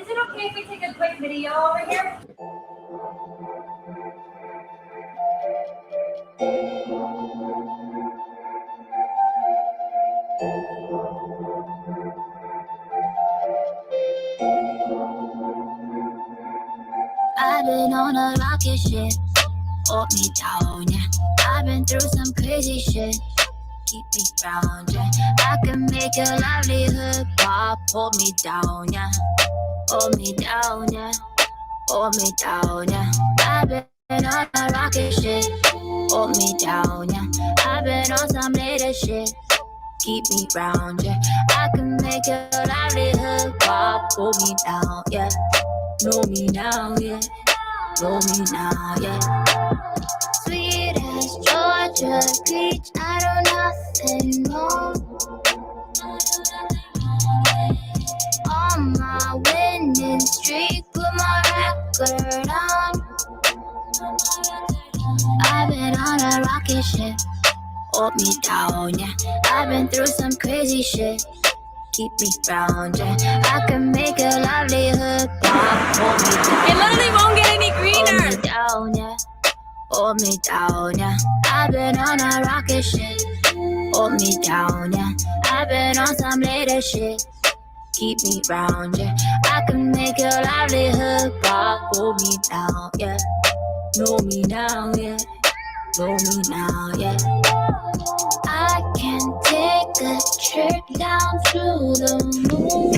Is it okay if we take a quick video over here? I've been on a rocket ship, hold me down, yeah. I've been through some crazy shit, keep me grounded, yeah. I can make a livelihood pop, hold me down, yeah. Hold me down, yeah. Hold me down, yeah. I've been on a rocket ship, hold me down, yeah. I've been on some later shit, keep me grounded, yeah. I can make a livelihood pop, hold me down, yeah. Know me now, yeah. Know me now, yeah. Sweet as Georgia peach, I do nothing wrong. On my winning streak, put my record on. I've been on a rocket ship, hold me down, yeah. I've been through some crazy shit, keep me grounded, yeah. I can make a livelihood pop, hold me down. It literally won't get any greener. Hold me down, yeah. Hold me down, yeah. I've been on a rocket ship, hold me down, yeah. I've been on some later shit, keep me grounded, yeah. I can make a livelihood pop, hold me down, yeah. Know me now, yeah. Know me now, yeah. I can take a trip down to the moon,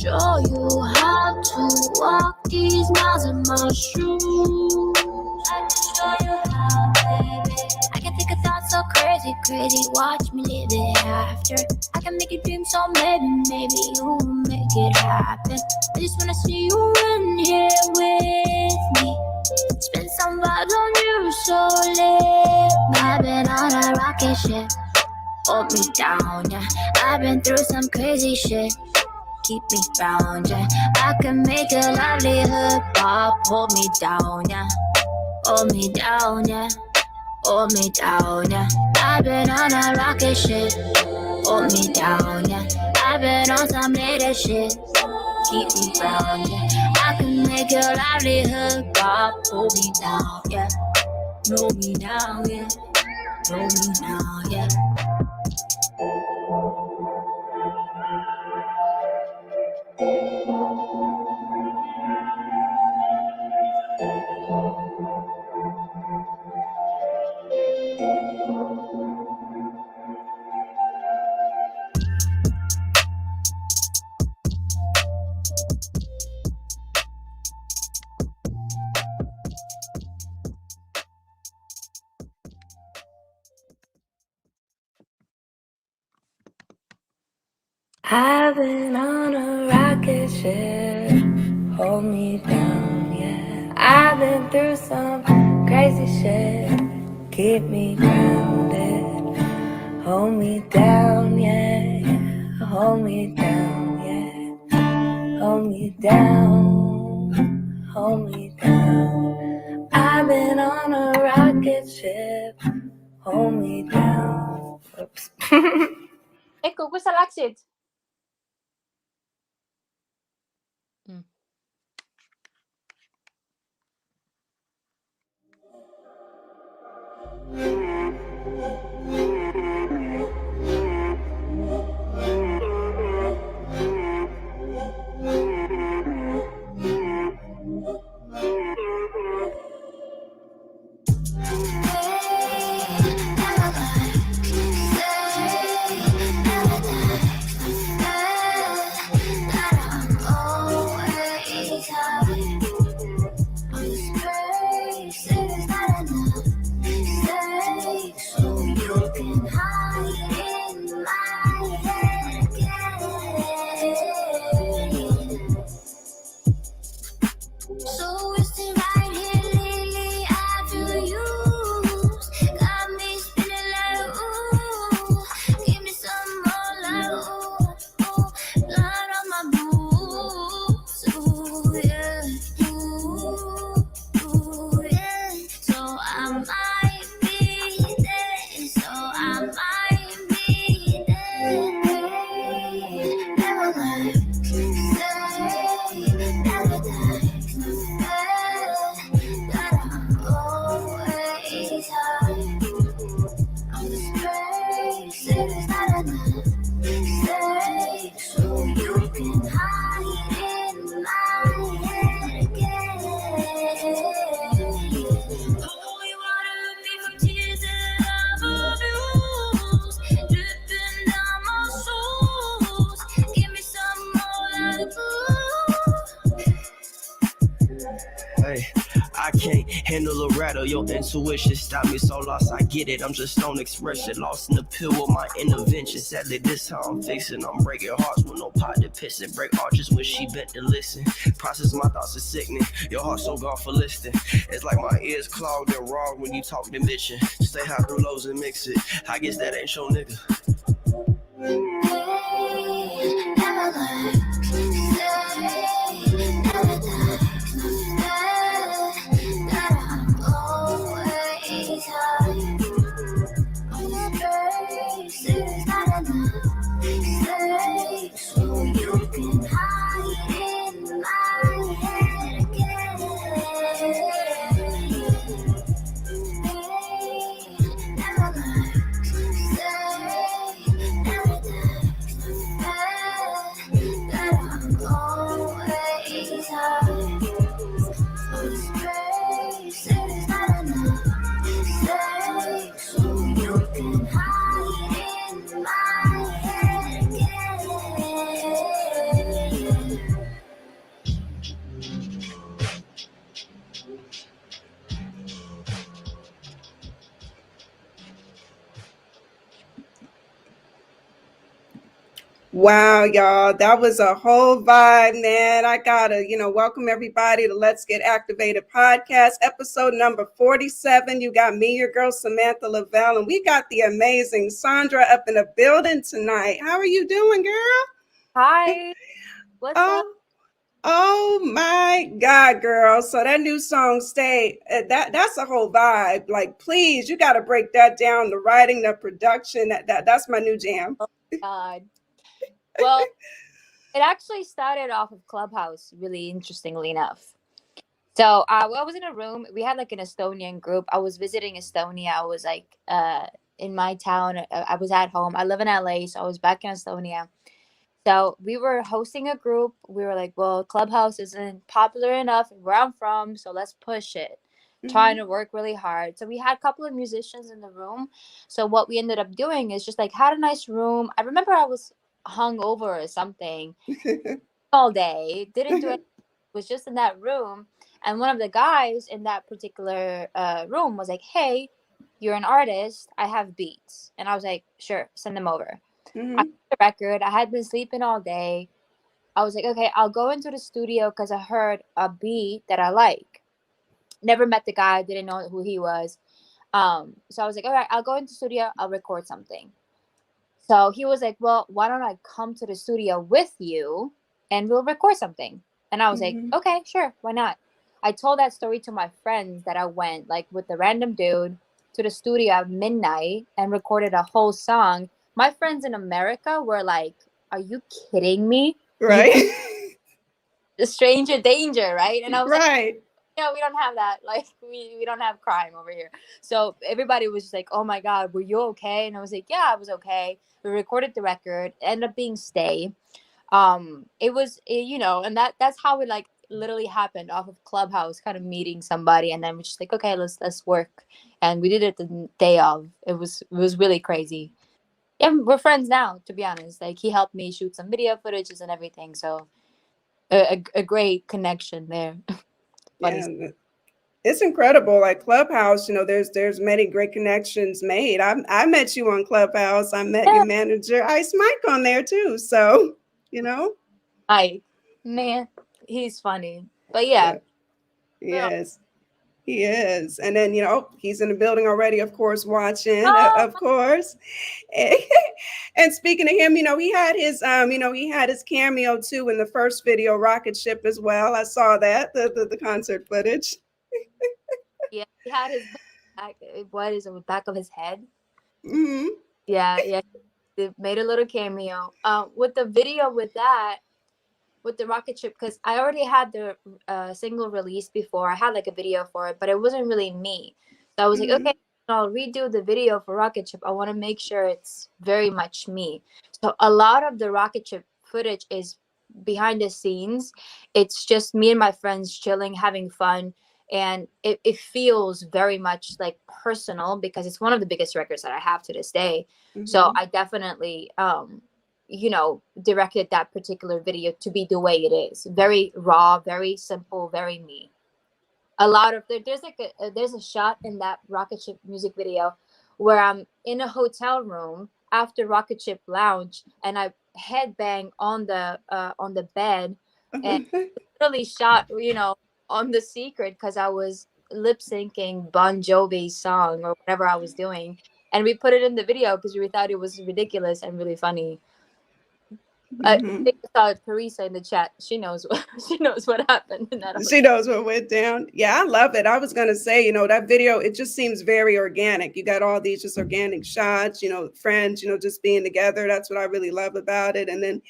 show you how to walk these miles in my shoes. I can show you how, baby. I can think of thoughts so crazy, crazy. Watch me live it after. I can make you dream, so maybe you will make it happen. I just wanna see you in here with me. Spend some vibes on you, so lit. I've been on a rocket ship, hold me down, yeah. I've been through some crazy shit, keep me grounded, yeah. I can make a livelihood pop, hold me down, yeah. Hold me down, yeah. Hold me down, yeah. I've been on a rocket ship, hold me down, yeah. I've been on some later shit, keep me grounded, yeah. I can make a livelihood pop, hold me down, yeah. Know me now, yeah. Know me now, yeah. I've been on a rocket ship, hold me down, yeah. I've been through some crazy shit, keep me grounded. Hold me down, yeah. Hold me down, yeah. Hold me down, hold me down. I've been on a rocket ship, hold me down. Oops. Eikö, kus sa läksid? can't handle a rattle. Your intuition stop me so lost, I get it. I'm just on expression, lost in the pill with my intervention. Sadly, this how I'm fixing. I'm breaking hearts with no pot to piss and break arches when she bent to listen. Process my thoughts is sickening. Your heart so gone for listening. It's like my ears clogged and wrong when you talk to bitching. Stay high through lows and mix it. I guess that ain't your nigga. So you can hide in my head again. Never mind. Say never die. That I'm always high. Those places that I know. Say so you can hide in my head again. Wow, y'all, that was a whole vibe, man. I gotta, welcome everybody to Let's Get Activated podcast, episode number 47. You got me, your girl, Samantha Leavell, and we got the amazing Sandra up in the building tonight. How are you doing, girl? Hi. What's up? Oh my God, girl. So that new song, Stay, that's a whole vibe. Like, please, you got to break that down, the writing, the production. That's my new jam. Oh, God. Well, it actually started off of Clubhouse, really interestingly enough. So I was in a room. We had like an Estonian group. I was visiting Estonia. I was like in my town. I was at home. I live in LA, so I was back in Estonia. So we were hosting a group. We were like, well, Clubhouse isn't popular enough where I'm from, so let's push it. Trying to work really hard. So we had a couple of musicians in the room. So what we ended up doing is just like had a nice room. I remember I was hungover or something all day. Didn't do it. Was just in that room. And one of the guys in that particular room was like, hey, you're an artist. I have beats. And I was like, sure, send them over. I got the record. I had been sleeping all day. I was like, okay, I'll go into the studio because I heard a beat that I like. Never met the guy. Didn't know who he was. So I was like, all right, I'll go into the studio. I'll record something. So he was like, well, why don't I come to the studio with you and we'll record something? And I was like, okay, sure. Why not? I told that story to my friends that I went like with the random dude to the studio at midnight and recorded a whole song. My friends in America were like, are you kidding me? Right. The stranger danger, right? And I was right. like, no, we don't have that. Like, we don't have crime over here. So everybody was just like, oh my God, were you okay? And I was like, yeah, I was okay. We recorded the record, ended up being Stay. It was, and that's how it like literally happened off of Clubhouse, kind of meeting somebody. And then we're just like, okay, let's work. And we did it the day of. It was really crazy. Yeah, we're friends now, to be honest. Like, he helped me shoot some video footages and everything. So a great connection there. Yeah, it's incredible. Like Clubhouse, there's many great connections made. I met you on Clubhouse. I met your manager, Ice Mike, on there too. So, Ike, man, he's funny. But yeah. Yes, he is. And then, he's in the building already, of course, watching, of course. And speaking of him, he had his cameo too in the first video, Rocket Ship, as well. I saw that, the concert footage. Yeah, he had his back of his head. Mm-hmm. Yeah. They made a little cameo. With the video with the rocket ship, because I already had the single released before. I had like a video for it, but it wasn't really me. So I was like, okay, I'll redo the video for rocket ship. I want to make sure it's very much me. So a lot of the rocket ship footage is behind the scenes. It's just me and my friends chilling, having fun. And it feels very much like personal because it's one of the biggest records that I have to this day. So I definitely, directed that particular video to be the way it is. Very raw, very simple, very me. a lot of there's like there's a shot in that Rocket Ship music video where I'm in a hotel room after Rocket Ship Lounge, and I headbang on the bed, and really shot, on The Secret, because I was lip syncing Bon Jovi's song or whatever I was doing, and we put it in the video because we thought it was ridiculous and really funny. I think I saw Teresa in the chat. She knows she knows what happened in that. She knows what went down. Yeah, I love it. I was going to say, that video, it just seems very organic. You got all these just organic shots, friends, just being together. That's what I really love about it. And then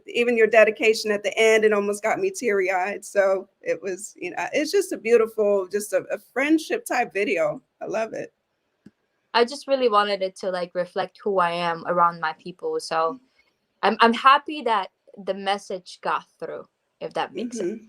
even your dedication at the end, it almost got me teary-eyed. So it was, it's just a beautiful, just a friendship type video. I love it. I just really wanted it to like reflect who I am around my people. So I'm happy that the message got through, if that makes sense.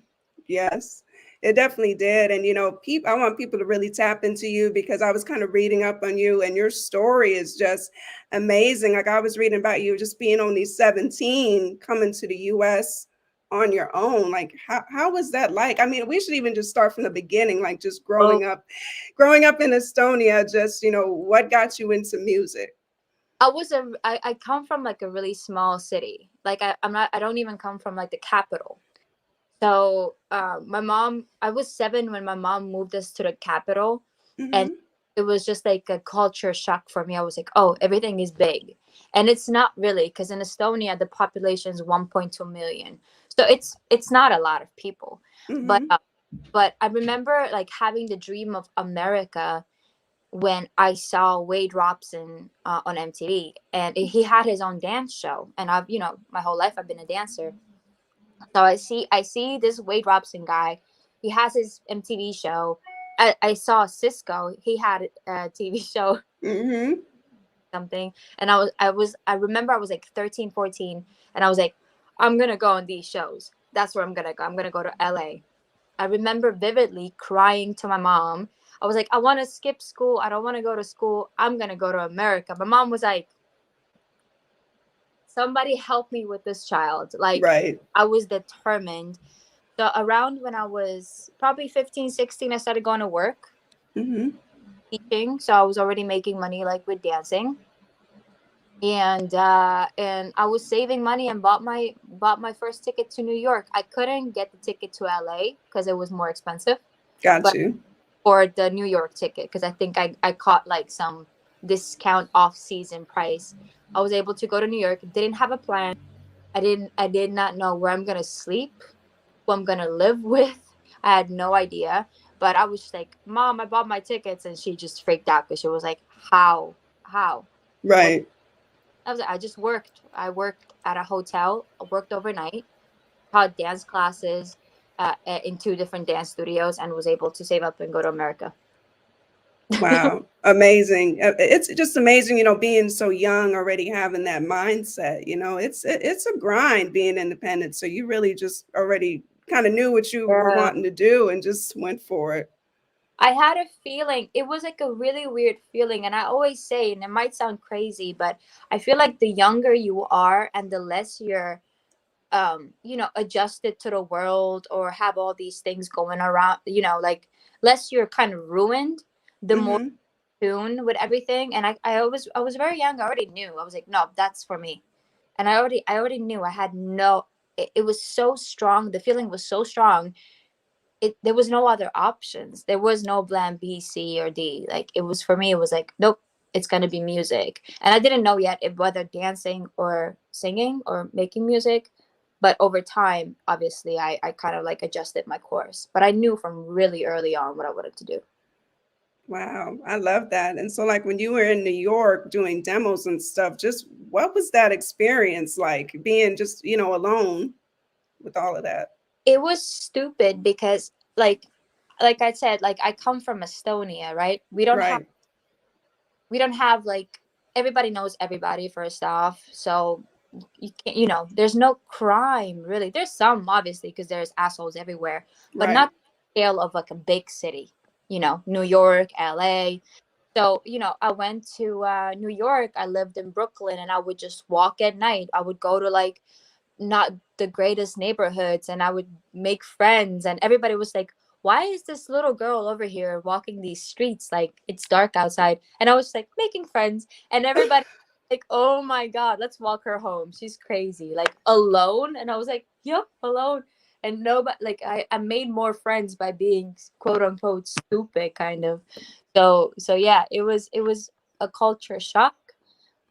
Yes, it definitely did. And, I want people to really tap into you, because I was kind of reading up on you, and your story is just amazing. Like, I was reading about you just being only 17, coming to the US on your own. Like, how was that like? I mean, we should even just start from the beginning, like just growing up in Estonia, just, what got you into music? I come from like a really small city. Like I don't even come from like the capital. So my mom, I was 7 when my mom moved us to the capital, and it was just like a culture shock for me. I was like, oh, everything is big, and it's not really, because in Estonia the population is 1.2 million, so it's not a lot of people. But I remember like having the dream of America when I saw Wade Robson on MTV, and he had his own dance show, and I've my whole life I've been a dancer. So I see this Wade Robson guy. He has his MTV show. I saw Cisco. He had a TV show, something, and I remember I was like 13, 14, and I was like, I'm gonna go on these shows. That's where I'm gonna go. I'm gonna go to LA. I remember vividly crying to my mom. I was like, I want to skip school. I don't want to go to school. I'm going to go to America. My mom was like, somebody help me with this child. Like, I was determined. So around when I was probably 15, 16, I started going to work, teaching. So I was already making money like with dancing. And I was saving money and bought my first ticket to New York. I couldn't get the ticket to LA because it was more expensive. Got you. Or the New York ticket, because I think I caught like some discount off season price. I was able to go to New York. Didn't have a plan. I did not know where I'm gonna sleep, who I'm gonna live with. I had no idea. But I was just like, Mom, I bought my tickets, and she just freaked out because she was like, How? Right. I just worked. I worked at a hotel. I worked overnight, taught dance classes in 2 different dance studios, and was able to save up and go to America. Wow. Amazing. It's just amazing, being so young, already having that mindset. It's a grind being independent. So you really just already kind of knew what you were wanting to do and just went for it. I had a feeling. It was like a really weird feeling. And I always say, and it might sound crazy, but I feel like the younger you are and the less you're adjusted to the world or have all these things going around, like less you're kind of ruined, the more tuned with everything. And I was very young. I already knew. I was like, no, that's for me. And I already knew. I had it was so strong. The feeling was so strong. There was no other options. There was no plan B, C, or D. Like, it was, for me, it was like, nope, it's going to be music. And I didn't know yet whether dancing or singing or making music. But over time, obviously, I kind of like adjusted my course. But I knew from really early on what I wanted to do. Wow, I love that. And so, like, when you were in New York doing demos and stuff, just what was that experience like, being just, alone with all of that? It was stupid because, like I said, like, I come from Estonia, right? We don't have like, everybody knows everybody, first off. So you can't, there's no crime really. There's some, obviously, because there's assholes everywhere, but not the scale of like a big city, New York, LA. So, I went to New York. I lived in Brooklyn, and I would just walk at night. I would go to like not the greatest neighborhoods, and I would make friends, and everybody was like, why is this little girl over here walking these streets? Like, it's dark outside. And I was like making friends, and everybody like, oh my God, let's walk her home. She's crazy. Like, alone. And I was like, yep, alone. And nobody, like, I made more friends by being quote unquote stupid, kind of. So yeah, it was a culture shock,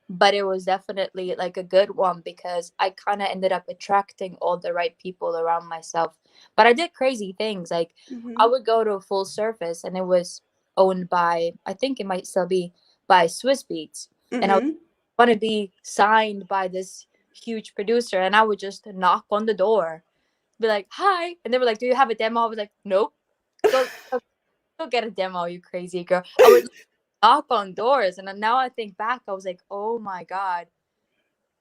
but it was definitely like a good one because I kind of ended up attracting all the right people around myself. But I did crazy things. Like, I would go to a Full Service, and it was owned by, I think it might still be, by Swiss Beats. And I Mm-hmm. want to be signed by this huge producer, and I would just knock on the door, be like, hi. And they were like, do you have a demo? I was like, nope. Go get a demo, you crazy girl. I would knock on doors. And then now I think back, I was like, oh my God,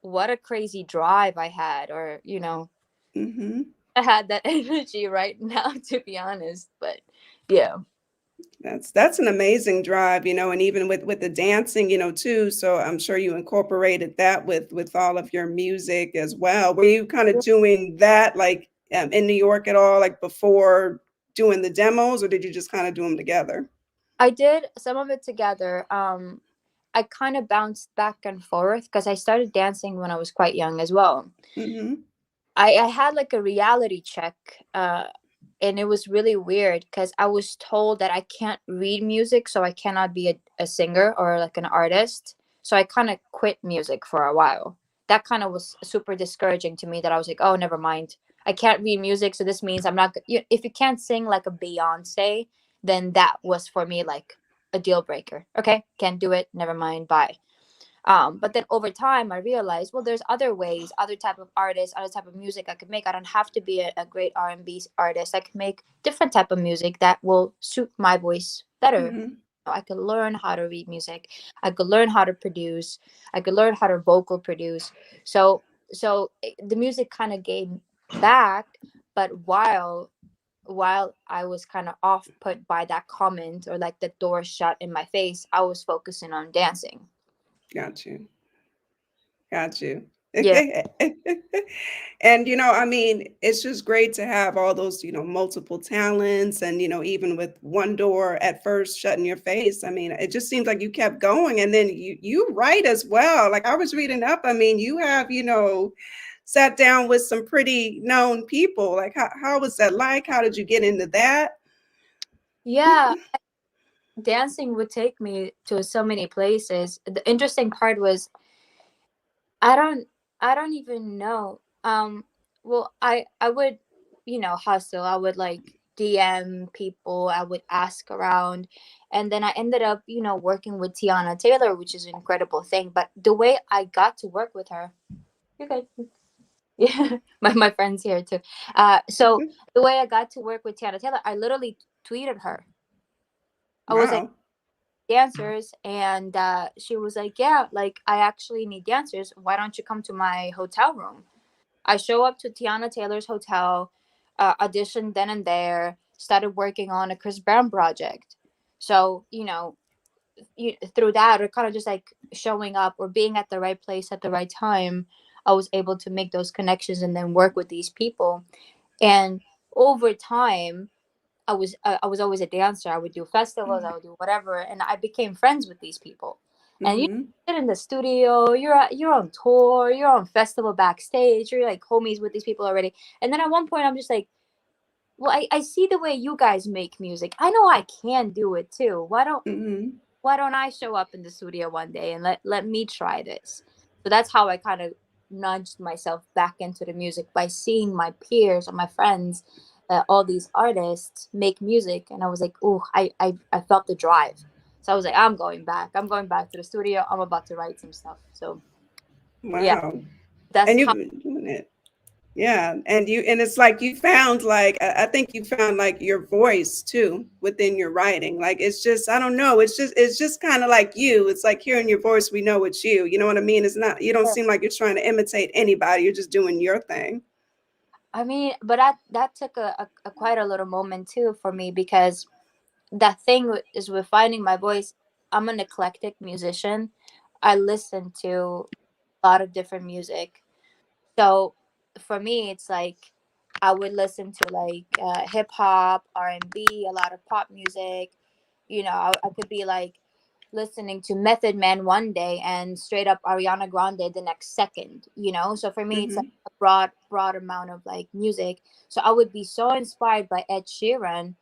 what a crazy drive I had. Or, Mm-hmm. I had that energy right now, to be honest. But yeah. That's an amazing drive, and even with the dancing, too. So I'm sure you incorporated that with all of your music as well. Were you kind of doing that like in New York at all, like before doing the demos, or did you just kind of do them together? I did some of it together. I kind of bounced back and forth because I started dancing when I was quite young as well. Mm-hmm. I had like a reality check, and it was really weird because I was told that I can't read music, so I cannot be a singer or like an artist. So I kind of quit music for a while. That kind of was super discouraging to me, that I was like, oh, never mind. I can't read music, so this means I'm not. If you can't sing like a Beyonce, then that was for me like a deal breaker. Okay, can't do it. Never mind. Bye. But then over time I realized, well, there's other ways, other type of artists, other type of music I could make. I don't have to be a great R&B artist. I can make different type of music that will suit my voice better. Mm-hmm. I could learn how to read music, I could learn how to produce, I could learn how to vocal produce. So the music kind of came back. But while I was kind of off put by that comment, or like the door shut in my face, I was focusing on dancing. Got you. Got you. Yeah. And I mean, it's just great to have all those, multiple talents, and even with one door at first shutting your face. I mean, it just seems like you kept going, and then you write as well. Like I was reading up, I mean, you have, sat down with some pretty known people. Like how was that like? How did you get into that? Yeah, dancing would take me to so many places. The interesting part was, I don't I don't even know. Well, I would, hustle. I would like DM people, I would ask around, and then I ended up, working with Tiana Taylor, which is an incredible thing. But the way I got to work with her, you're good. Yeah, my friends here too. So the way I got to work with Tiana Taylor, I literally tweeted her. I was like, Wow. dancers, and she was like, yeah, like, I actually need dancers, why don't you come to my hotel room? I show up to Tiana Taylor's hotel, auditioned then and there, started working on a Chris Brown project. So through that, or kind of just like showing up or being at the right place at the right time, I was able to make those connections and then work with these people. And over time, I was always a dancer. I would do festivals, I would do whatever, and I became friends with these people. And you Mm-hmm. sit in the studio, you're on tour, you're on festival backstage, you're like homies with these people already. And then at one point I'm just like, well, I see the way you guys make music. I know I can do it too. Mm-hmm. Why don't I show up in the studio one day and let me try this? So that's how I kind of nudged myself back into the music, by seeing my peers or my friends, all these artists make music, and I was like, oh, I felt the drive. So I was like, I'm going back. I'm going back to the studio. I'm about to write some stuff. So yeah, Wow. that's And you've how. been doing it. Yeah, and it's like you found, like I think you found like your voice too within your writing. Like it's just, I don't know, it's just kind of like you. It's like hearing your voice, we know it's you. You know what I mean? It's not, you don't seem like you're trying to imitate anybody. You're just doing your thing. I mean, but that took a quite a little moment too for me, because that thing is with finding my voice. I'm an eclectic musician. I listen to a lot of different music. So for me, it's like I would listen to like hip hop, R&B, a lot of pop music. You know, I could be like listening to Method Man one day and straight up Ariana Grande the next second, you know? So for me, it's like Mhm. a broad amount of like music. So I would be so inspired by Ed Sheeran,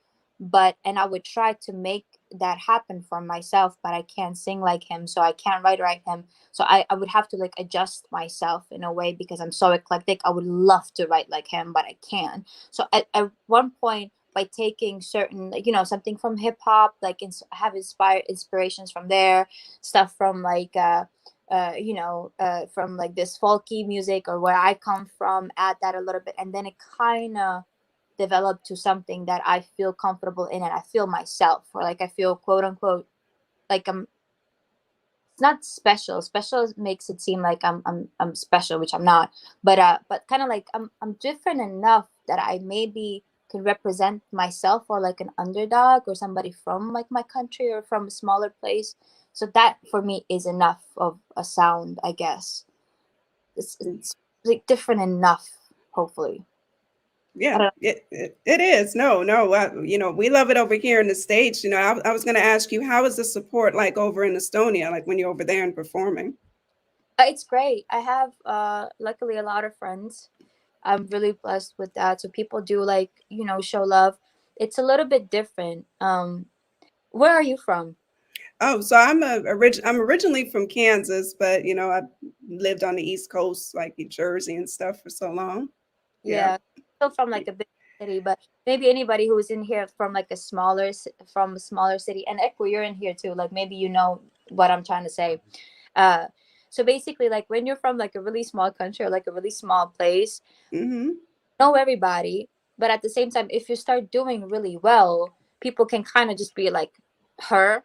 and I would try to make that happen for myself, but I can't sing like him. So I can't write like him. So I would have to like adjust myself in a way because I'm so eclectic. I would love to write like him, but I can't. So at one point, by taking certain, like, you know, something from hip hop, like have inspirations from there, stuff from like from like this folky music or where I come from, add that a little bit, and then it kind of developed to something that I feel comfortable in and I feel myself, or like I feel quote unquote like I'm. It's not special. Special makes it seem like I'm special, which I'm not. But kind of like I'm different enough that I maybe could represent myself or like an underdog or somebody from like my country or from a smaller place. So that for me is enough of a sound, I guess. It's like different enough, hopefully. I Yeah, don't it is. No, no, we love it over here in the States. I was going to ask you, how is the support like over in Estonia, like when you're over there and performing? It's great. I have luckily a lot of friends. I'm really blessed with that. So people do like, you know, show love. It's a little bit different. Where are you from? Oh, so I'm originally from Kansas, but I've lived on the East Coast, like in Jersey and stuff for so long. Yeah. Yeah, still from like a big city, but maybe anybody who's in here from like from a smaller city. And Echo, you're in here too. Like maybe you know what I'm trying to say. Uh, so basically, like when you're from like a really small country or like a really small place, Mm-hmm. know everybody, but at the same time, if you start doing really well, people can kind of just be like, her,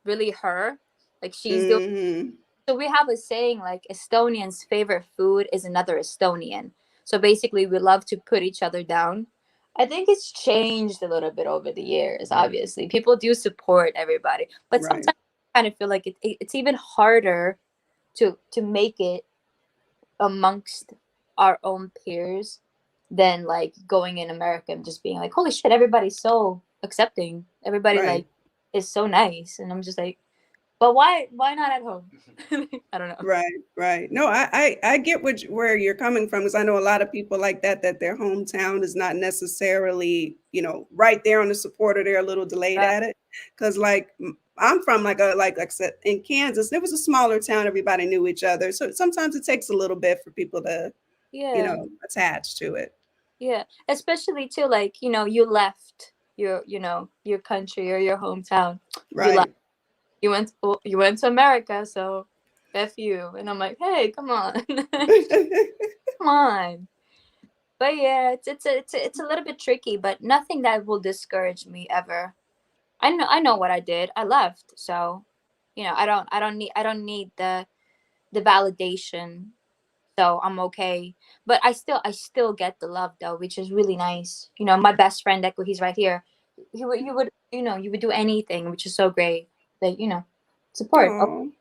really her, like she's doing. Mm-hmm. So we have a saying like Estonians' favorite food is another Estonian. So basically, we love to put each other down. I think it's changed a little bit over the years. Obviously, people do support everybody, but Right. sometimes I kind of feel like it's even harder to make it amongst our own peers than like going in America and just being like, holy shit, everybody's so accepting. Everybody Right. like is so nice. And I'm just like, but why not at home? I don't know. Right, right. No, I get where you're coming from, because I know a lot of people like that their hometown is not necessarily, right there on the supporter. They're a little delayed Right. at it. Because like I'm from like I said, in Kansas, it was a smaller town. Everybody knew each other. So sometimes it takes a little bit for people to, Yeah. attach to it. Yeah. Especially too, like, you know, you left your country or your hometown. You left. Right. You went to America, so F you. And I'm like, hey, come on. Come on. But yeah, it's a little bit tricky, but nothing that will discourage me ever. I know what I did. I left, so I don't need the validation. So I'm okay. But I still get the love though, which is really nice. You know, my best friend Echo, he's right here. You would do anything, which is so great. That support. Oh, Oh, oh,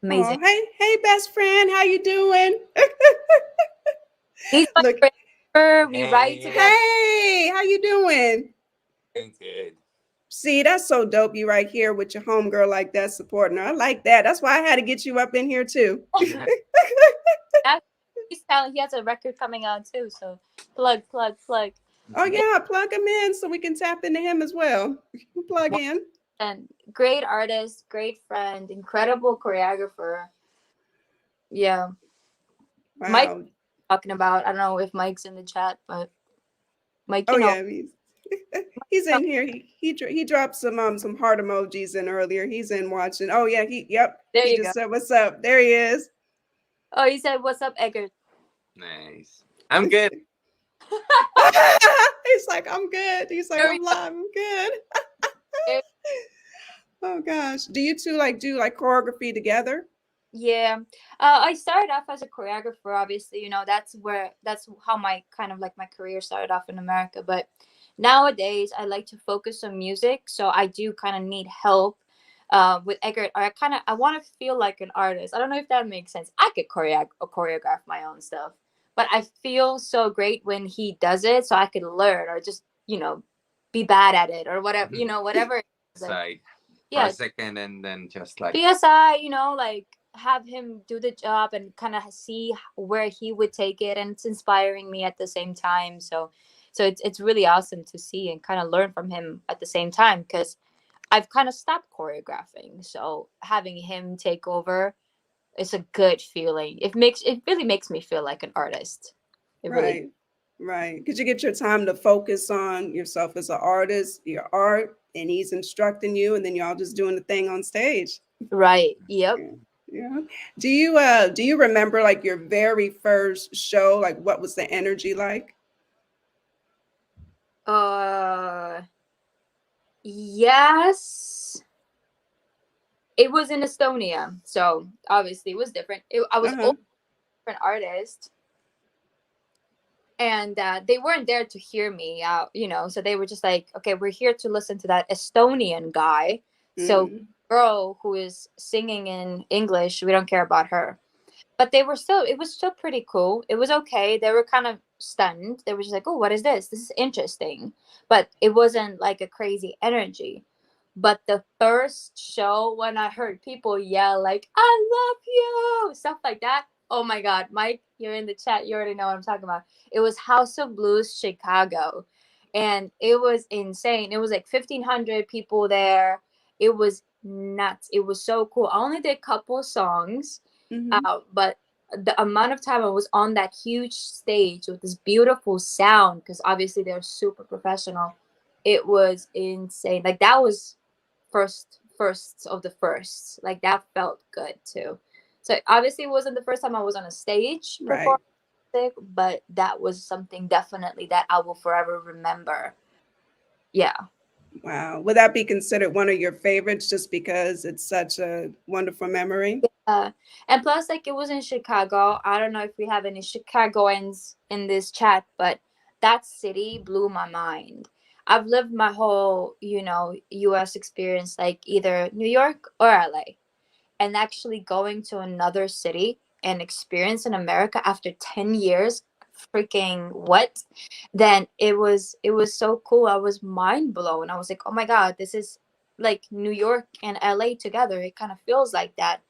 amazing. hey, best friend, how you doing? He's my Look, friend. We write Hey, together. hey, how you doing? doing good. See, that's so dope. You right here with your homegirl like that, supporting her. I like that. That's why I had to get you up in here too. He's telling he has a record coming out too. So plug. Oh yeah, plug him in so we can tap into him as well. Plug in. And great artist, great friend, incredible choreographer. Yeah, Mike Wow. talking about. I don't know if Mike's in the chat, but Mike, Oh yeah, he's in here. He dropped some heart emojis in earlier. He's in watching. Oh yeah, there he you go. just said what's up. There he is. Oh, he said, "What's up, Eggert?" Nice. I'm good. He's like, I'm good. He's like, There I'm we go. live. I'm good. There- Oh gosh. Do you two like do like choreography together? Yeah, I started off as a choreographer. Obviously, that's how my kind of like my career started off in America. But nowadays, I like to focus on music, so I do kind of need help with Eggert. Or I want to feel like an artist. I don't know if that makes sense. I could choreograph my own stuff, but I feel so great when he does it, so I could learn or just, be bad at it or whatever, whatever. It is. Like, Side for yeah, a second and then just like PSI, like have him do the job and kind of see where he would take it, and it's inspiring me at the same time. So it's really awesome to see and kind of learn from him at the same time, because I've kind of stopped choreographing. So having him take over is a good feeling. It really makes me feel like an artist. It really. Right. Because you get your time to focus on yourself as an artist, your art, and he's instructing you, and then y'all just doing the thing on stage. Right. Yep. Yeah. Do you remember like your very first show? Like, what was the energy like? Yes. It was in Estonia, so obviously it was different. I was Uh-huh. a different artist, and they weren't there to hear me out, so they were just like, okay, we're here to listen to that Estonian guy. So Mm. girl who is singing in English, we don't care about her. But it was still pretty cool. It was okay. They were kind of stunned. They were just like, oh, what is this? This is interesting. But it wasn't like a crazy energy. But the first show, when I heard people yell like, I love you, stuff like that. Oh my God, Mike, you're in the chat. You already know what I'm talking about. It was House of Blues Chicago. And it was insane. It was like 1,500 people there. It was nuts. It was so cool. I only did a couple songs, Mhm. but the amount of time I was on that huge stage with this beautiful sound, because obviously they're super professional, it was insane. Like that was first of the firsts. Like that felt good too. So obviously it wasn't the first time I was on a stage Right. performing, but that was something definitely that I will forever remember. Yeah. Wow. Would that be considered one of your favorites just because it's such a wonderful memory? And plus, like, it was in Chicago. I don't know if we have any Chicagoans in this chat, but that city blew my mind. I've lived my whole, US experience, like either New York or LA, and actually going to another city and experience in America after 10 years, freaking what? Then it was so cool. I was mind blown. I was like, oh my God, this is like New York and LA together. It kind of feels like that.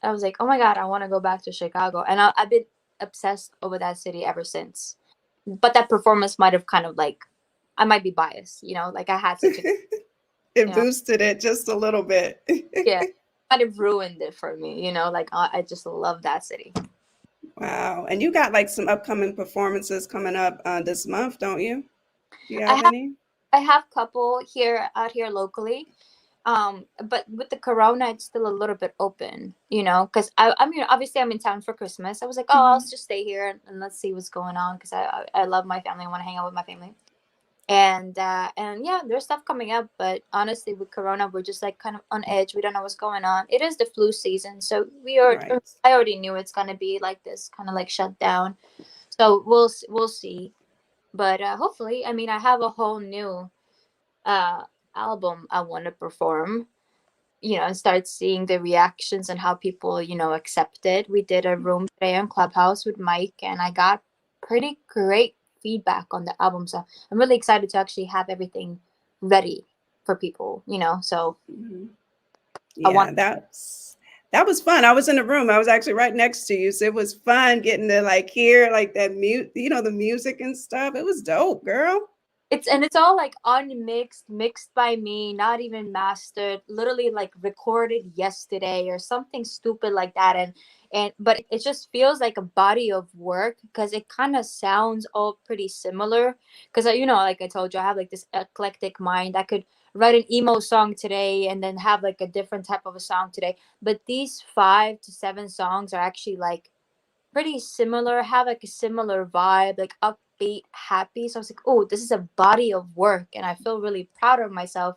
I was like, oh my God, I want to go back to Chicago. And I've been obsessed over that city ever since. But that performance might have kind of like, I might be biased, like I had such a, It boosted it just a little bit. yeah, kind of ruined it for me, like I just love that city. Wow. And you got like some upcoming performances coming up this month, don't you? Do you I have have any? I have a couple out here locally. But with the corona, it's still a little bit open, because I mean, obviously I'm in town for Christmas. I was like, oh, I'll Mhm. just stay here and let's see what's going on, because I love my family. I want to hang out with my family. And yeah, there's stuff coming up, but honestly with corona, we're just like kind of on edge. We don't know what's going on. It is the flu season, so Right. I already knew it's going to be like this kind of like shut down. So we'll see. But hopefully, I mean, I have a whole new uh album I want to perform, and start seeing the reactions and how people, accept it. We did a room today on Clubhouse with Mike, and I got pretty great feedback on the album. So I'm really excited to actually have everything ready for people, so Mhm. I want. Yeah, that was fun. I was in the room. I was actually right next to you, so it was fun getting to like hear like that the music and stuff. It was dope, girl. It's all like unmixed, mixed by me, not even mastered, literally like recorded yesterday or something stupid like that. But it just feels like a body of work, because it kind of sounds all pretty similar. Because like I told you, I have like this eclectic mind. I could write an emo song today and then have like a different type of a song today. But these 5 to 7 songs are actually like pretty similar, have like a similar vibe, like upbeat, happy. So I was like, oh, this is a body of work, and I feel really proud of myself.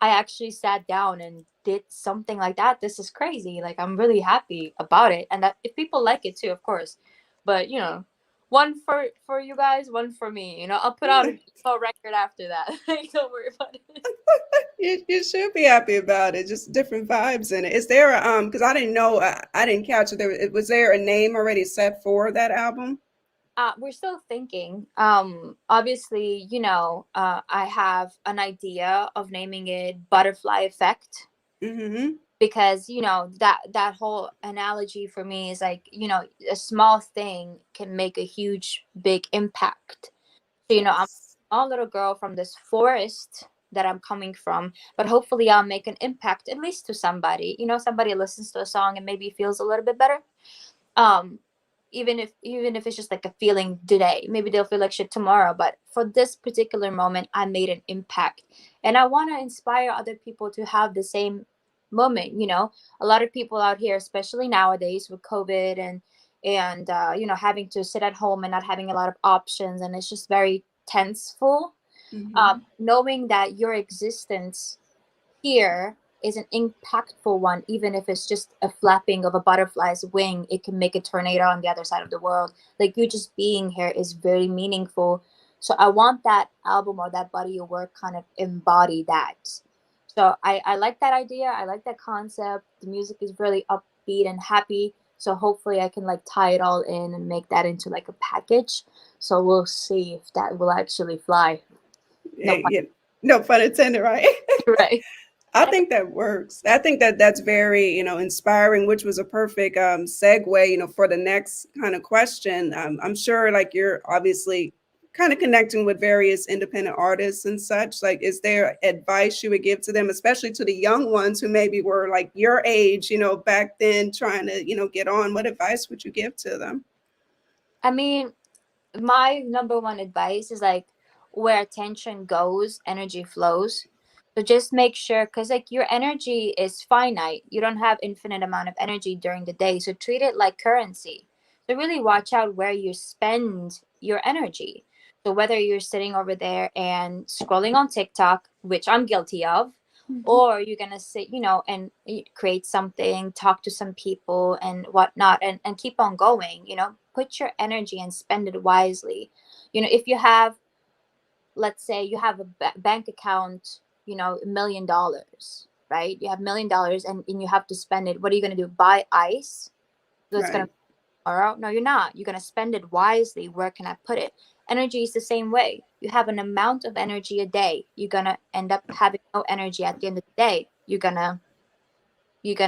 I actually sat down and did something like that. This is crazy. Like I'm really happy about it, and that if people like it too, of course. But one for you guys, one for me. I'll put out an emo record after that. Like, don't worry about it. You should be happy about it. Just different vibes in it. Is there a because I didn't know I didn't catch it. Was there a name already set for that album? We're still thinking. Obviously, I have an idea of naming it Butterfly Effect, Mm-hmm. because that whole analogy for me is like, a small thing can make a huge big impact. So, I'm a Yes. small little girl from this forest that I'm coming from, but hopefully I'll make an impact at least to somebody. Somebody listens to a song and maybe feels a little bit better. um even if it's just like a feeling today, maybe they'll feel like shit tomorrow, but for this particular moment I made an impact, and I want to inspire other people to have the same moment. A lot of people out here, especially nowadays with COVID and having to sit at home and not having a lot of options, and it's just very tenseful. Mm-hmm. Knowing that your existence here is an impactful one. Even if it's just a flapping of a butterfly's wing, it can make a tornado on the other side of the world. Like, you just being here is very meaningful. So I want that album or that body of work kind of embody that. So I like that idea. I like that concept. The music is really upbeat and happy. So hopefully I can like tie it all in and make that into like a package. So we'll see if that will actually fly. No Yeah, no pun intended, right? pun, right? I think that works. I think that that's very, inspiring, which was a perfect segue, for the next kind of question. I'm sure, like, you're obviously kind of connecting with various independent artists and such. Like, is there advice you would give to them, especially to the young ones who maybe were like your age, back then, trying to, get on? What advice would you give to them? I mean, my number one advice is like, where attention goes, energy flows. So just make sure, because like your energy is finite. You don't have infinite amount of energy during the day. So treat it like currency. So really watch out where you spend your energy. So whether you're sitting over there and scrolling on TikTok, which I'm guilty of, or you're gonna sit, and create something, talk to some people and whatnot, and keep on going. Put your energy and spend it wisely. If you have, let's say you have a bank account, $1 million, right? You have $1 million, and you have to spend it. What are you gonna do? Buy ice that's gonna Right. tomorrow? No, you're not. You're gonna spend it wisely. Where can I put it? Energy is the same way. You have an amount of energy a day. You're gonna end up having no energy at the end of the day. You're gonna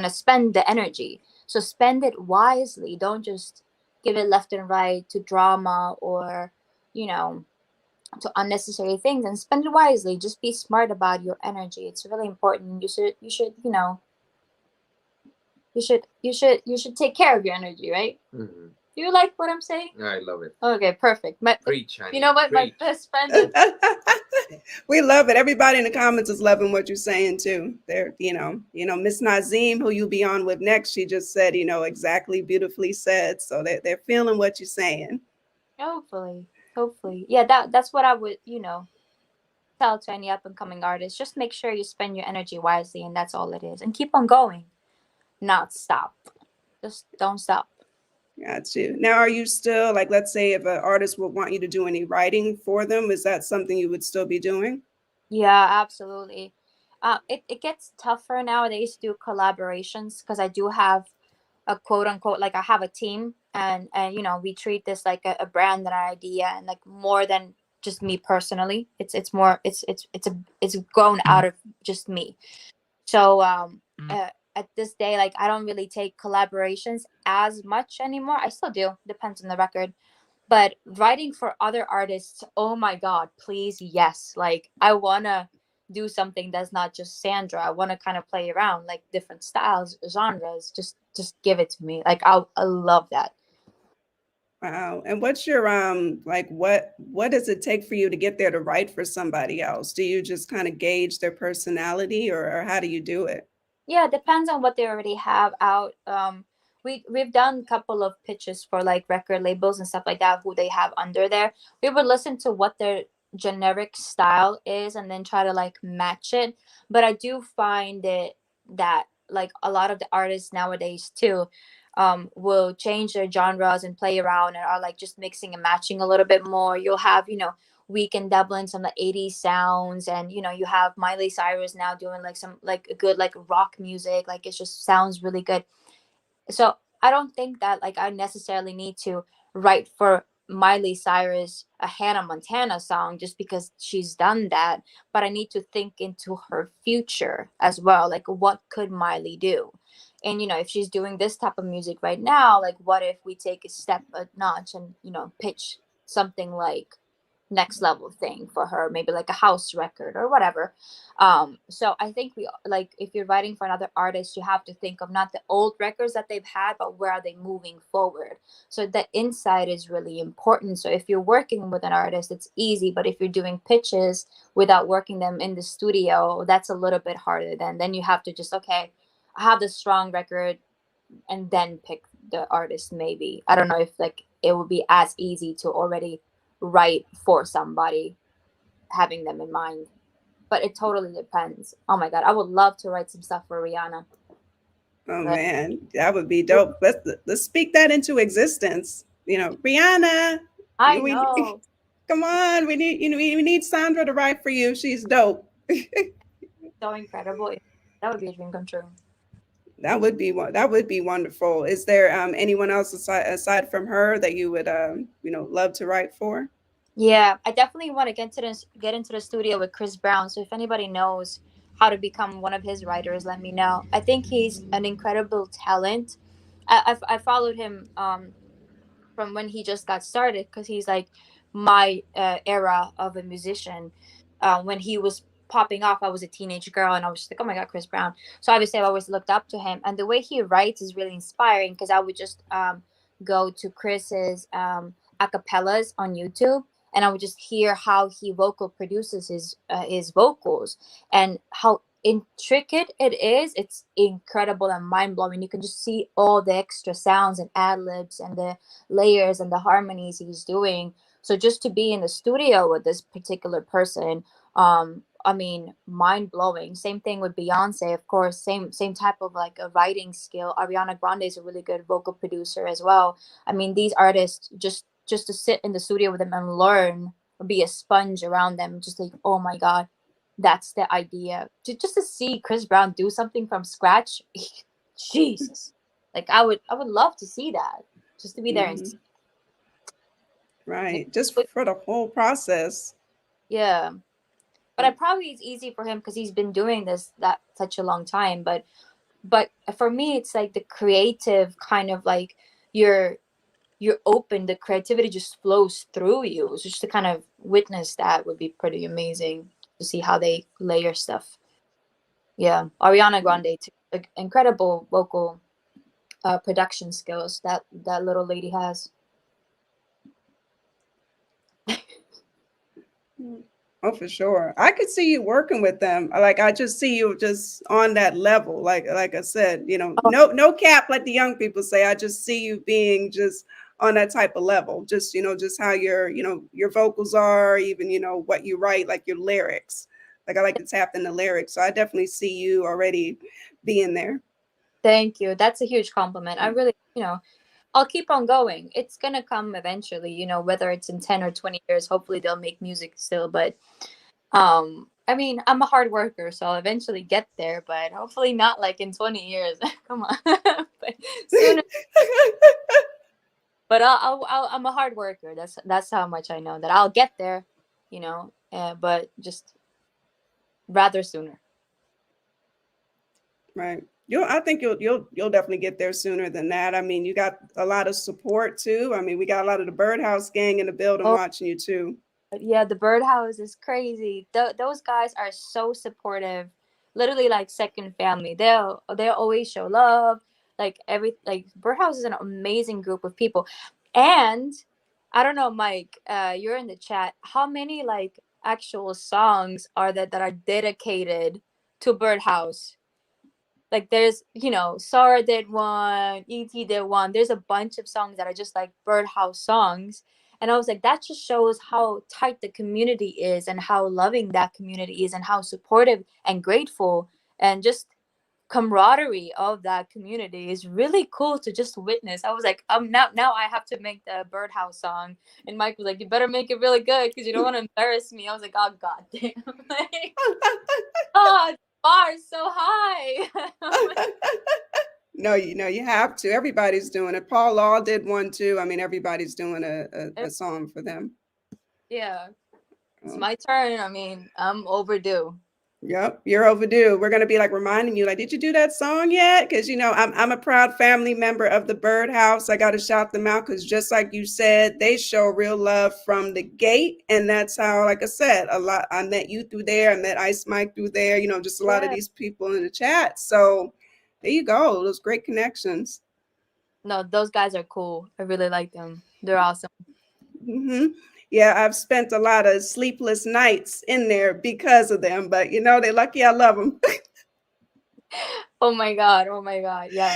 spend the energy. So spend it wisely. Don't just give it left and right to drama or, you know, to unnecessary things, and spend it wisely. Just be smart about your energy. It's really important. You should take care of your energy, right? Mhm. Do you like what I'm saying? I love it. Okay, perfect. Preach, honey. You know what? My Preach. best friend is We love it. Everybody in the comments is loving what you're saying too. They're, Miss Nazim, who you'll be on with next, she just said, exactly beautifully said. So they're feeling what you're saying. hopefully. Yeah, that's what I would, tell to any up and coming artist. Just make sure you spend your energy wisely, and that's all it is. And keep on going. Not stop. Just don't stop. Got you. Now, are you still like, let's say if an artist would want you to do any writing for them, is that something you would still be doing? Yeah, absolutely. It gets tougher nowadays to do collaborations, because I do have a quote unquote, like I have a team, and we treat this like a brand and an idea, and like more than just me personally. It's more, it's grown out of just me. So at this day, like, I don't really take collaborations as much anymore. I still do, depends on the record. But writing for other artists, oh my god, please, yes. Like, I wanna do something that's not just Sandra. I want to kind of play around, like different styles, genres. Just give it to me. Like, I love that. Wow. And what's your like what does it take for you to get there to write for somebody else? Do you just kind of gauge their personality, or how do you do it? Yeah, it depends on what they already have out. We've done a couple of pitches for like record labels and stuff like that, who they have under there. We would listen to what their generic style is and then try to like match it. But I do find it that like a lot of the artists nowadays too, will change their genres and play around and are like just mixing and matching a little bit more. You'll have, Weekend doubling some like 80s sounds, and you have Miley Cyrus now doing like some like a good like rock music. Like, it just sounds really good. So I don't think that like I necessarily need to write for Miley Cyrus a Hannah Montana song just because she's done that, but I need to think into her future as well. Like, what could Miley do? And, you know, if she's doing this type of music right now, like, what if we take a step a notch and, you know, pitch something like next level thing for her, maybe like a house record or whatever. So I think we, like, if you're writing for another artist, you have to think of not the old records that they've had, but where are they moving forward. So the insight is really important. So if you're working with an artist, it's easy, but if you're doing pitches without working them in the studio, that's a little bit harder. Then you have to just, okay, I have this strong record, and then pick the artist. Maybe, I don't know if like it would be as easy to already write for somebody having them in mind, but it totally depends. Oh my god, I would love to write some stuff for Rihanna. Oh man, that would be dope. Let's speak that into existence. You know, Rihanna. I know. Come on, we need, you know, we need Sandra to write for you. She's dope. So incredible. That would be a dream come true. That would be wonderful. Is there anyone else aside from her that you would you know, love to write for? Yeah, I definitely want to get into the studio with Chris Brown. So if anybody knows how to become one of his writers, let me know. I think he's an incredible talent. I followed him from when he just got started, because he's like my era of a musician. When he was popping off, I was a teenage girl, and I was just like, oh my god, Chris Brown. So obviously I've always looked up to him, and the way he writes is really inspiring, because I would just go to Chris's acapellas on YouTube, and I would just hear how he vocal produces his vocals, and how intricate it is. It's incredible and mind-blowing. You can just see all the extra sounds and ad-libs and the layers and the harmonies he's doing. So just to be in the studio with this particular person, I mean, mind-blowing. Same thing with Beyonce, of course. Same type of like a writing skill. Ariana Grande is a really good vocal producer as well. I mean, these artists, just to sit in the studio with them and learn, be a sponge around them, just like, oh my god, that's the idea. Just to see Chris Brown do something from scratch, Jesus, like I would love to see that, just to be there and see. Right, just for the whole process. Yeah. But I probably it's easy for him because he's been doing this that such a long time. But for me, it's like the creative kind of like you're open. The creativity just flows through you. So just to kind of witness that would be pretty amazing to see how they layer stuff. Yeah, Ariana Grande too. Incredible vocal production skills that little lady has. Oh, for sure. I could see you working with them. Like, I just see you just on that level. Like I said, you know, no cap, like the young people say. I just see you being just on that type of level. Just, you know, just how your vocals are, even, you know, what you write, like your lyrics. Like, I like to tap in the lyrics. So I definitely see you already being there. Thank you. That's a huge compliment. I really, you know, I'll keep on going. It's going to come eventually, you know, whether it's in 10 or 20 years, hopefully they'll make music still. But, I mean, I'm a hard worker, so I'll eventually get there, but hopefully not like in 20 years. Come on. But sooner. But I'm a hard worker. That's how much I know that I'll get there, you know, but just rather sooner. Right. I think you'll definitely get there sooner than that. I mean, you got a lot of support too. I mean, we got a lot of the Birdhouse gang in the building watching you too. Yeah, the Birdhouse is crazy. Those guys are so supportive, literally like second family. They'll always show love. Like Birdhouse is an amazing group of people. And I don't know, Mike, you're in the chat. How many like actual songs are that are dedicated to Birdhouse? Like there's, you know, Sarah did one, E.T. did one. There's a bunch of songs that are just like Birdhouse songs. And I was like, that just shows how tight the community is and how loving that community is and how supportive and grateful and just camaraderie of that community is really cool to just witness. I was like, now I have to make the Birdhouse song. And Mike was like, you better make it really good because you don't want to embarrass me. I was like, oh, God damn. Like, oh, bar so high. No, you have to. Everybody's doing it. Paul Law did one too. I mean, everybody's doing a song for them. Yeah, it's Oh. my turn. I mean, I'm overdue. Yep, you're overdue. We're gonna be like reminding you, like, did you do that song yet? Because I'm a proud family member of the Birdhouse. I got to shout them out because just like you said, they show real love from the gate, and that's how, like I said, a lot. I met you through there. I met Ice Mike through there. Just a lot of these people in the chat. So there you go. Those great connections. No, those guys are cool. I really like them. They're awesome. Mm-hmm. Yeah, I've spent a lot of sleepless nights in there because of them, but they're lucky I love them. Oh my god. Yeah,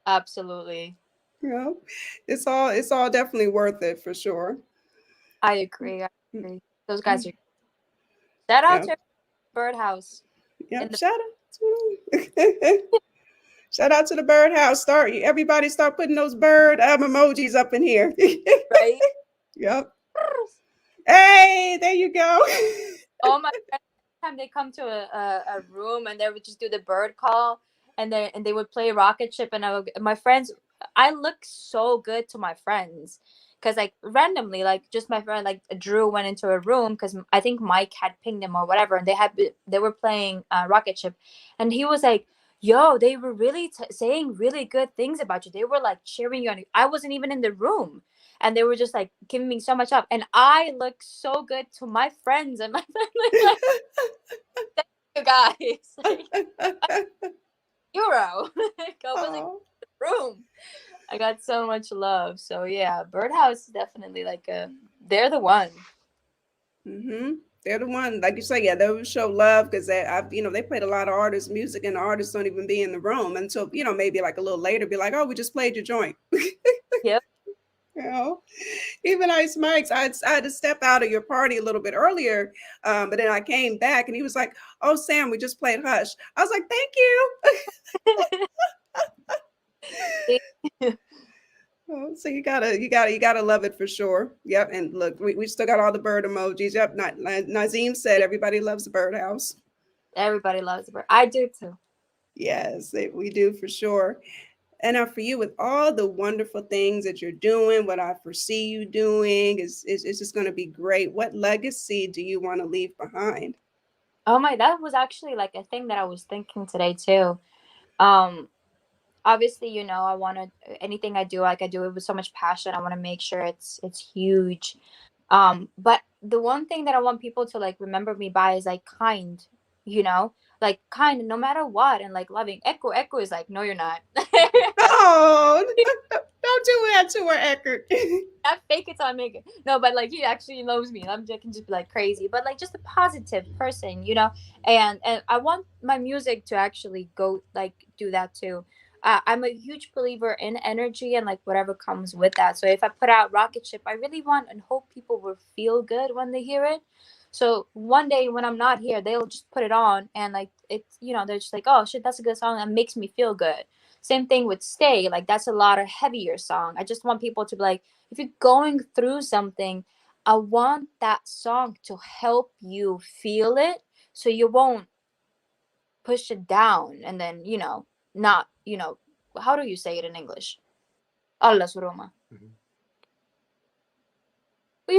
absolutely. It's all definitely worth it for sure. I agree. Those guys are. Shout out to Birdhouse. Yeah, shout out to the Birdhouse. Everybody start putting those bird emojis up in here. Right? Yep. Hey, there you go. Oh my god. Time they come to a room and they would just do the bird call and they would play rocket ship and my friends, I look so good to my friends because like randomly, like just my friend like Drew went into a room because I think Mike had pinged him or whatever, and they were playing rocket ship, and he was like, yo, they were really saying really good things about you. They were like cheering you on. I wasn't even in the room. And they were just like giving me so much up. And I look so good to my friends and my family. Like, thank you guys. Like, Euro. Go was in the room. I got so much love. So yeah, Birdhouse is definitely like they're the one. Mm-hmm. They're the one, like you say, yeah, they will show love because they played a lot of artists' music and the artists don't even be in the room until, maybe like a little later be like, oh, we just played your joint. Yep. Even Ice Mike's, I had to step out of your party a little bit earlier, but then I came back and he was like, "Oh, Sam, we just played Hush." I was like, "Thank you." Oh, so you gotta love it for sure. Yep, and look, we still got all the bird emojis. Yep, Nazim said everybody loves the Birdhouse. Everybody loves the bird. I do too. Yes, we do for sure. And now for you, with all the wonderful things that you're doing, what I foresee you doing is just going to be great. What legacy do you want to leave behind? Oh my, that was actually like a thing that I was thinking today too. Obviously, I want to, anything I do, like I do it with so much passion. I want to make sure it's huge. But the one thing that I want people to like remember me by is like kind, like kind no matter what, and like loving. Echo is like, no, you're not. Oh, don't do that to her, Eckert. I fake it till I make it. No, but like he actually loves me. I can just be like crazy, but like just a positive person, And I want my music to actually go like do that too. I'm a huge believer in energy and like whatever comes with that. So if I put out Rocket Ship, I really want and hope people will feel good when they hear it. So one day when I'm not here, they'll just put it on and like it's they're just like, oh shit, that's a good song that makes me feel good. Same thing with Stay, like that's a lot of heavier song. I just want people to be like, if you're going through something, I want that song to help you feel it so you won't push it down and then, not, how do you say it in English? Allah suruma. Mhm. But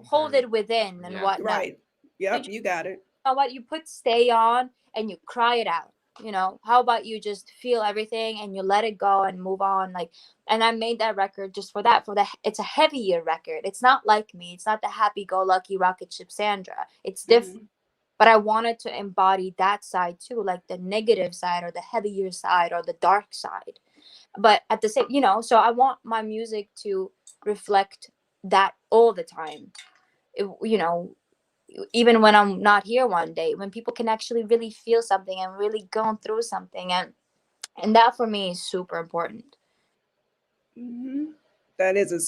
hold it within and whatnot. Right. Yep, you got it. How about you put Stay on and you cry it out? How about you just feel everything and you let it go and move on? Like, and I made that record just for that, it's a heavier record. It's not like me. It's not the happy-go-lucky rocket ship Sandra. It's different. But I wanted to embody that side too, like the negative side or the heavier side or the dark side. But at the same, so I want my music to reflect that all the time. Even when I'm not here one day, when people can actually really feel something and really going through something. And that for me is super important. Mm-hmm. That is a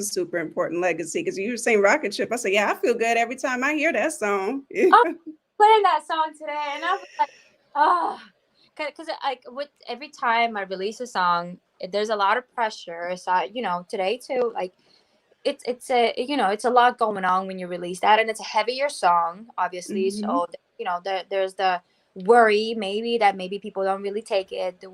super important legacy because you were saying Rocket Ship. I said, yeah, I feel good every time I hear that song. I'm playing that song today and I was like, oh, because like with every time I release a song, there's a lot of pressure. So, today too, like it's a lot going on when you release that, and it's a heavier song, obviously. Mm-hmm. So there's the worry maybe that maybe people don't really take it, the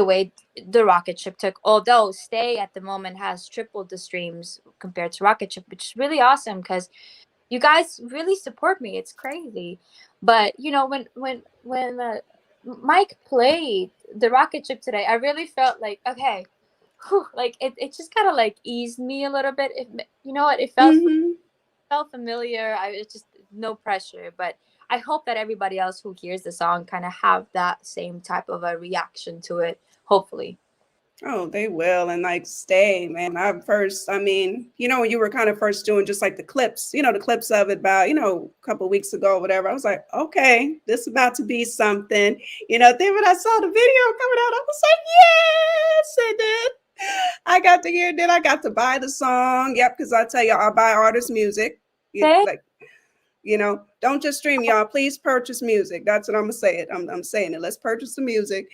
way the rocket ship took. Although Stay at the moment has tripled the streams compared to rocket ship, which is really awesome because you guys really support me. It's crazy. But when Mike played the rocket ship today, I really felt like, okay, whew, like it just kind of like eased me a little bit. You know what, it felt familiar. It's just no pressure. But I hope that everybody else who hears the song kind of have that same type of a reaction to it, hopefully. Oh, they will. And like Stay, man. When you were kind of first doing just like the clips, the clips of it about, a couple of weeks ago, whatever, I was like, okay, this is about to be something. Then when I saw the video coming out, I was like, yes. And then I got to hear it. Then I got to buy the song. Yep, because I tell you, I'll buy artist music. Don't just stream, y'all. Please purchase music. That's what I'm gonna say. I'm saying it. Let's purchase the music.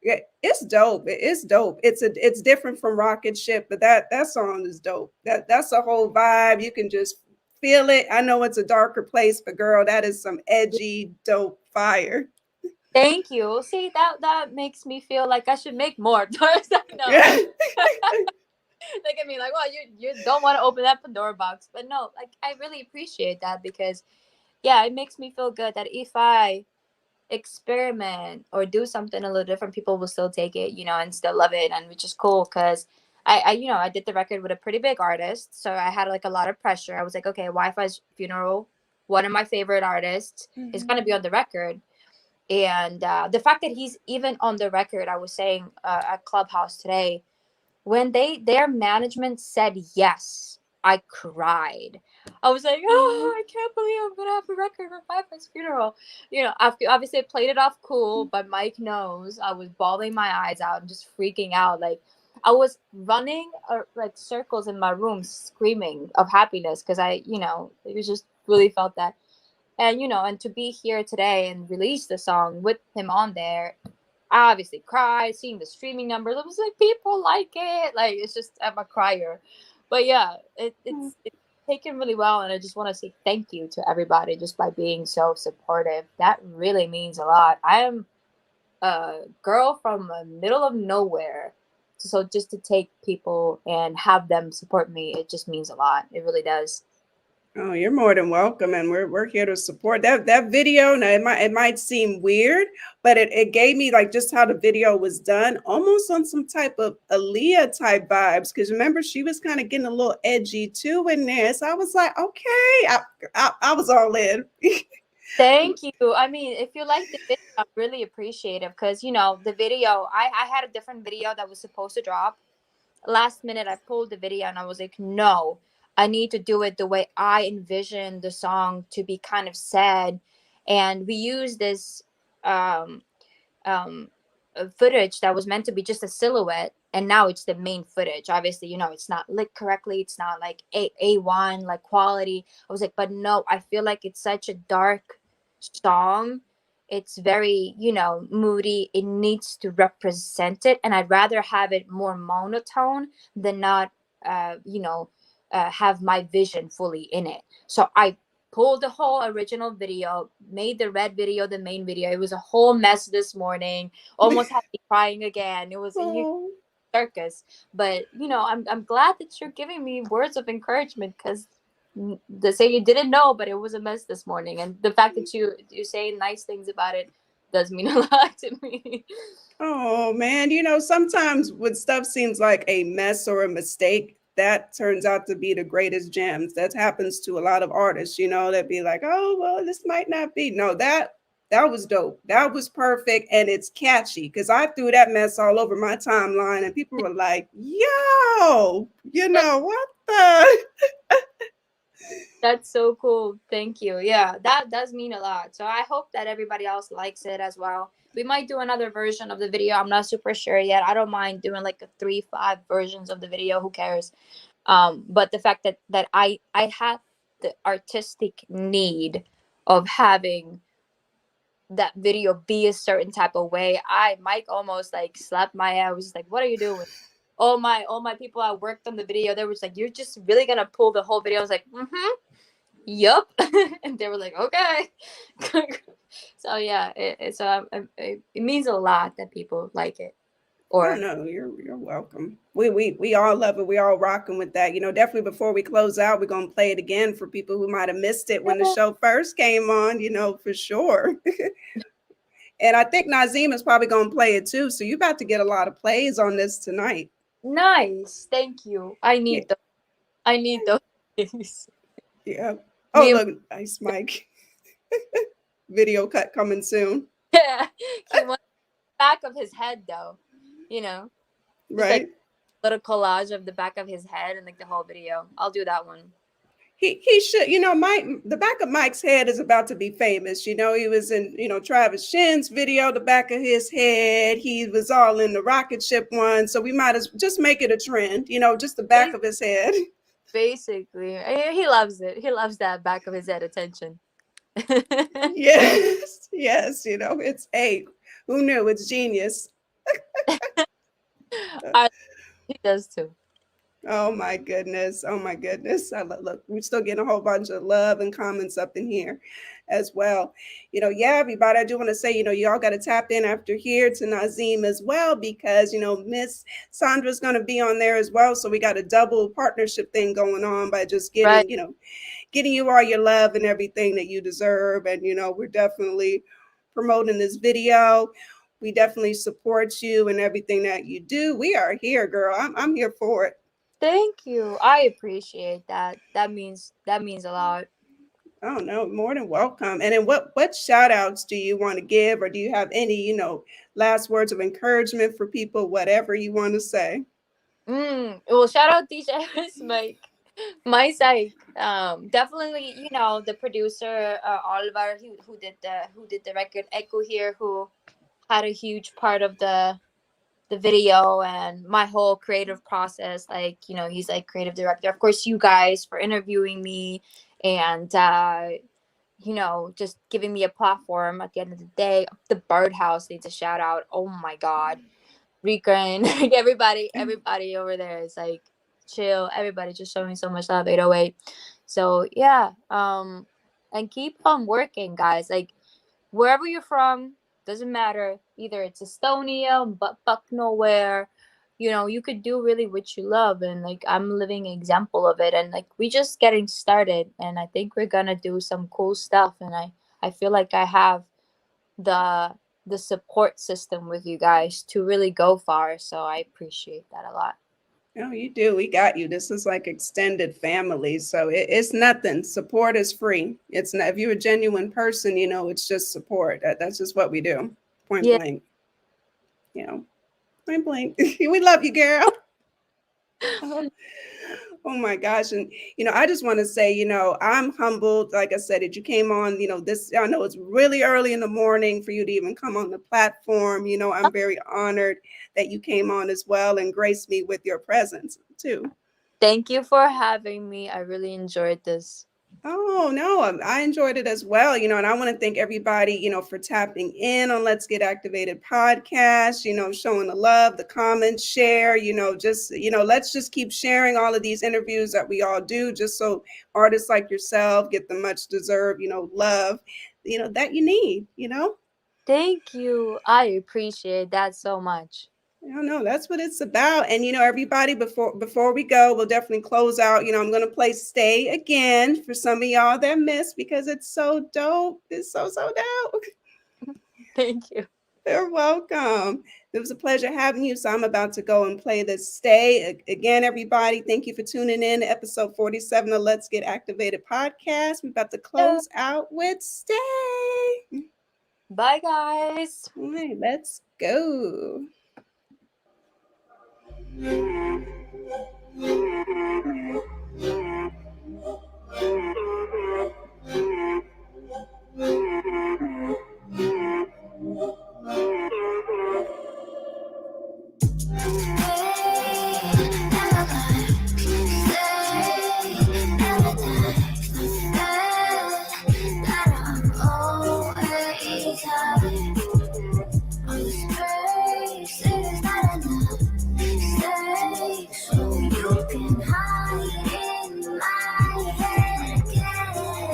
Yeah, it's dope. It's dope. It's different from Rocket Ship, but that song is dope. That's a whole vibe. You can just feel it. I know it's a darker place, but girl, that is some edgy, dope fire. Thank you. See, that makes me feel like I should make more. No. Look at me like, well, you don't want to open that Pandora box. But no, like I really appreciate that because yeah, it makes me feel good that if I experiment or do something a little different, people will still take it, and still love it, and which is cool because I did the record with a pretty big artist, so I had like a lot of pressure. I was like, okay, Wi-Fi's Funeral, one of my favorite artists, is going to be on the record. And the fact that he's even on the record, I was saying at Clubhouse today, when their management said yes, I cried. I was like, oh, I can't believe I'm gonna have a record for Wi-Fi's Funeral. Obviously I played it off cool, but Mike knows I was bawling my eyes out and just freaking out. Like I was running like circles in my room, screaming of happiness because it was just really felt that. And to be here today and release the song with him on there, I obviously cried, seeing the streaming numbers. I was like, people like it. Like, it's just, I'm a crier. But yeah, it's taken really well. And I just want to say thank you to everybody just by being so supportive. That really means a lot. I am a girl from the middle of nowhere. So just to take people and have them support me, it just means a lot. It really does. Oh, you're more than welcome, and we're here to support that video. Now it might seem weird, but it gave me like just how the video was done, almost on some type of Aaliyah type vibes. Because remember, she was kind of getting a little edgy too in there. So I was like, okay, I was all in. Thank you. I mean, if you like the video, I'm really appreciative because the video, I had a different video that was supposed to drop. Last minute I pulled the video and I was like, no, I need to do it the way I envisioned the song to be kind of sad. And we used this footage that was meant to be just a silhouette, and now it's the main footage. Obviously, it's not lit correctly, it's not like A1 like quality. I was like, but no, I feel like it's such a dark song. It's very moody. It needs to represent it, and I'd rather have it more monotone than not have my vision fully in it. So I pulled the whole original video, made the red video the main video. It was a whole mess this morning, almost had me crying again. It was a huge circus. But I'm glad that you're giving me words of encouragement because they say you didn't know, but it was a mess this morning. And the fact that you're saying nice things about it does mean a lot to me. Oh man, sometimes when stuff seems like a mess or a mistake, that turns out to be the greatest gems. That happens to a lot of artists, that be like, oh well, this might not be. No, that was dope. That was perfect, and it's catchy because I threw that mess all over my timeline, and people were like, yo, what the. That's so cool. Thank you. Yeah, that does mean a lot. So I hope that everybody else likes it as well. We might do another version of the video. I'm not super sure yet. I don't mind doing like a 3-5 versions of the video. Who cares? But the fact that I had the artistic need of having that video be a certain type of way. Mike almost like slapped my head. I was just like, what are you doing? All my people I worked on the video, they were just like, you're just really gonna pull the whole video. I was like, yup. And they were like, okay. So yeah, it means a lot that people like it. Oh no, you're welcome. We all love it. We all rocking with that. Definitely before we close out, we're gonna play it again for people who might have missed it when the show first came on, for sure. And I think Nazim is probably gonna play it too. So you're about to get a lot of plays on this tonight. Nice. Thank you. I need those. I need those things. Yeah. Oh, look, nice mic. Video cut coming soon. Yeah. He wants the back of his head though. Right. Like little collage of the back of his head and like the whole video. I'll do that one. He should, the back of Mike's head is about to be famous. He was in, Travis Shin's video, the back of his head. He was all in the rocket ship one. So we might as just make it a trend, just the back of his head. Basically, he loves it. He loves that back of his head attention. Yes. It's who knew? It's genius. He does too. Oh my goodness. Look, we're still getting a whole bunch of love and comments up in here as well. Everybody, I do want to say, y'all got to tap in after here to Nazim as well, because, Miss Sandra's going to be on there as well. So we got a double partnership thing going on by just getting, getting you all your love and everything that you deserve. And, we're definitely promoting this video. We definitely support you and everything that you do. We are here, girl. I'm here for it. Thank you. I appreciate that. That means a lot. Oh no, more than welcome. And then what shout outs do you want to give, or do you have any, last words of encouragement for people, whatever you want to say? Well, shout out DJs, my site. Definitely, the producer, Oliver, who did the record, Echo here, who had a huge part of the video and my whole creative process. Like, he's like creative director. Of course, you guys for interviewing me and just giving me a platform at the end of the day. The Birdhouse needs a shout out. Oh my God. Rika and like everybody over there is like chill. Everybody just showing so much love. 808. So yeah. And keep on working, guys. Like wherever you're from, doesn't matter. Either it's Estonia, but fuck nowhere. You could do really what you love, and like I'm a living example of it. And like we just getting started, and I think we're gonna do some cool stuff. And I feel like I have the support system with you guys to really go far. So I appreciate that a lot. No, you do. We got you. This is like extended family. So it's nothing. Support is free. It's not, if you're a genuine person, it's just support. That's just what we do. Point blank. Point blank. We love you, girl. Oh my gosh. And, I just want to say, I'm humbled. Like I said, that you came on, this, I know it's really early in the morning for you to even come on the platform. I'm very honored that you came on as well and graced me with your presence too. Thank you for having me. I really enjoyed this. Oh, no, I enjoyed it as well, and I want to thank everybody, for tapping in on Let's Get Activated podcast, showing the love, the comments, share, let's just keep sharing all of these interviews that we all do, just so artists like yourself get the much deserved, love, that you need, Thank you. I appreciate that so much. No, that's what it's about. And, everybody, before we go, we'll definitely close out. I'm going to play Stay again for some of y'all that missed, because it's so dope. It's so dope. Thank you. You're welcome. It was a pleasure having you. So I'm about to go and play this Stay. Again, everybody, thank you for tuning in to episode 47 of Let's Get Activated podcast. We're about to close out with Stay. Bye, guys. All right, let's go. So you can hide in my head again.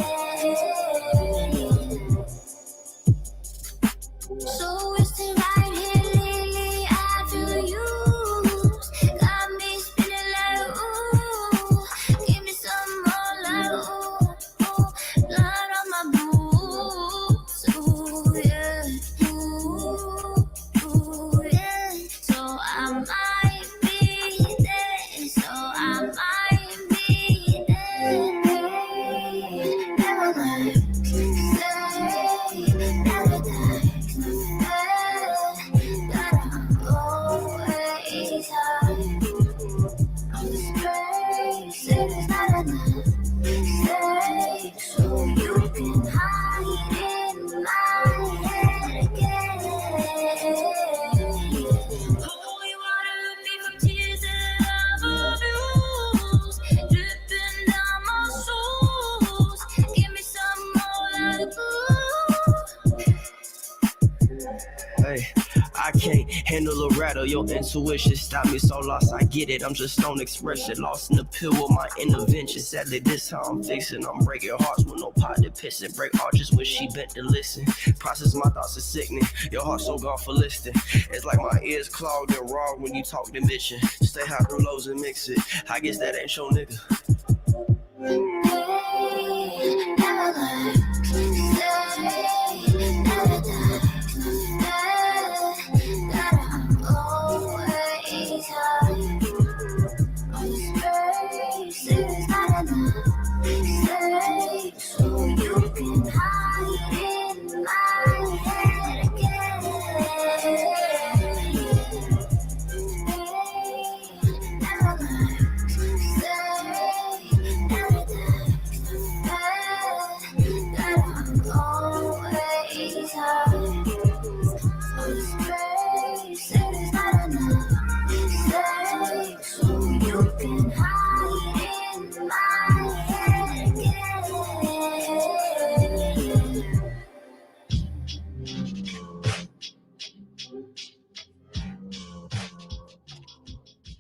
might be that never learn, say, never die. That I'm always high. On this place, it is not enough. Stay so you can hide in my head again. Holy water me from tears that I've abused, dripping down my shoes. Give me some more of the blue. Hey, I can't handle a rattle. Your intuition stop me so lost. I get it. I'm just on expression. Lost in the pill with my intervention. Sadly, this how I'm fixing. I'm breaking hearts with no pot to piss and break arches when she bent to listen. Process my thoughts are sickening. Your heart so gone for listening. It's like my ears clogged and raw when you talk to mission. Stay high through lows and mix it. I guess that ain't your nigga. Never learn, say, never die. That I'm always high. On this place, it is not enough.